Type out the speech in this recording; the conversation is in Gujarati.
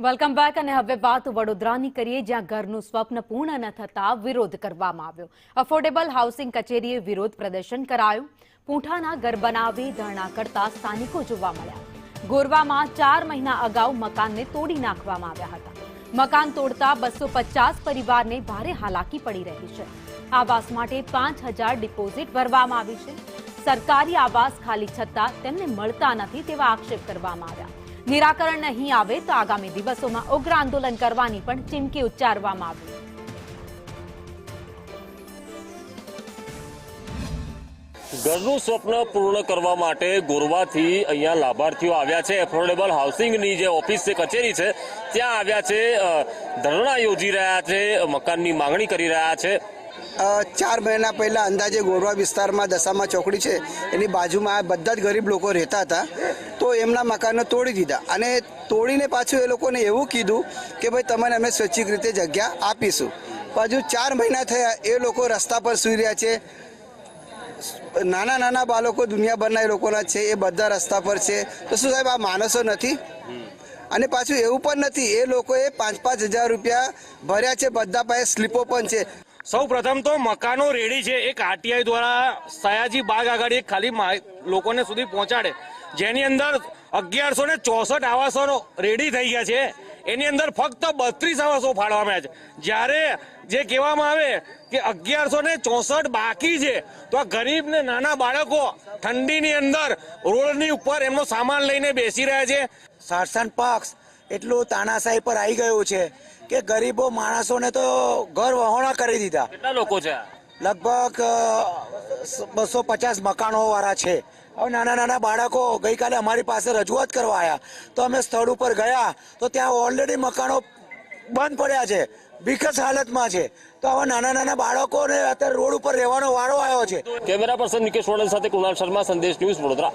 વેલકમ બેક અને હવે વાત વડોદરાની કરીએ, જ્યાં ઘરનું સ્વપ્ન પૂર્ણ ન થતા વિરોધ કરવામાં આવ્યો. અફોર્ડેબલ હાઉસિંગ કચેરીએ વિરોધ પ્રદર્શન કરાયું. પૂંઠાના ઘર બનાવી ધરણા કરતા સ્થાનિકો જોવા મળ્યા. ગોરવામાં 4 મહિના અગાઉ મકાનને તોડી નાખવામાં આવ્યા હતા. મકાન તોડતા 250 પરિવારને ભારે હાલાકી પડી રહી છે. આવાસ માટે 5,000 ડિપોઝિટ ભરવામાં આવી છે. સરકારી આવાસ ખાલી છતાં તેમને મળતા નથી તેવા આક્ષેપ કરવામાં આવ્યા. નિરાકરણ નહીં આવે તો આગામી દિવસોમાં ઉગ્ર આંદોલન કરવાની પણ ચીમકી ઉચ્ચારવામાં આવી. ઘરનું સ્વપ્ન પૂર્ણ કરવા માટે ગોરવાથી અહીંયા લાભાર્થીઓ આવ્યા છે. એફોર્ડેબલ હાઉસિંગની જે ઓફિસ છે, કચેરી છે, ત્યાં આવ્યા છે. ધરણા યોજી રહ્યા છે, મકાનની માંગણી કરી રહ્યા છે. 4 મહિના પહેલા અંદાજે ગોરવા વિસ્તારમાં દશામાં ચોકડી છે એની બાજુમાં બધા જ ગરીબ લોકો રહેતા હતા. તો એમના મકાનો તોડી દીધા અને તોડીને પાછું એ લોકોને એવું કીધું કે ભાઈ તમને અમે સ્વૈચ્છિક રીતે જગ્યા આપીશું. પાછું 4 મહિના થયા એ લોકો રસ્તા પર સૂઈ રહ્યા છે. નાના નાના બાળકો દુનિયાભરના એ લોકોના છે, એ બધા રસ્તા પર છે. તો શું સાહેબ, આ માણસો નથી? અને પાછું એવું પણ નથી, એ લોકોએ 5,000 રૂપિયા ભર્યા છે. બધા પાસે સ્લીપો પણ છે. સૌ પ્રથમ તો મકાનો રેડી છે. એક આરટીઆઈ દ્વારા સયાજી બાગ આગળ એક ખાલી લોકોને સુધી પહોંચાડે, જેની અંદર 1164 આવાસો રેડી થઈ ગયા છે. એની અંદર ફક્ત 32 આવાસો ફાળવામાં આવ્યા છે. જ્યારે જે કહેવામાં આવે કે 1164 બાકી છે, તો આ ગરીબ ને નાના બાળકો ઠંડીની અંદર રોડની ઉપર એમનો સામાન લઈને બેસી રહ્યા છે. શાસન પક્ષ એટલું તાનાશાહી પર આવી ગયું છે કે ગરીબો માણસોને તો ઘર વહોણા કરી દીધા. કેટલા લોકો છે? લગભગ 250 મકાનો વાળા છે. હવે નાના નાના બાળકો ગઈકાલે અમારી પાસે રજૂઆત કરવા આવ્યા, તો અમે સ્થળ ઉપર ગયા તો ત્યાં ઓલરેડી મકાનો બંધ પડ્યા છે, વિકસ હાલતમાં છે. તો આવા નાના નાના બાળકોને અત્યારે રોડ ઉપર રહેવાનો વારો આવ્યો છે. કેમેરા પર્સન નિકેશ વડોલ સાથે કુણાલ શર્મા, સંદેશ ન્યૂઝ, વડોદરા.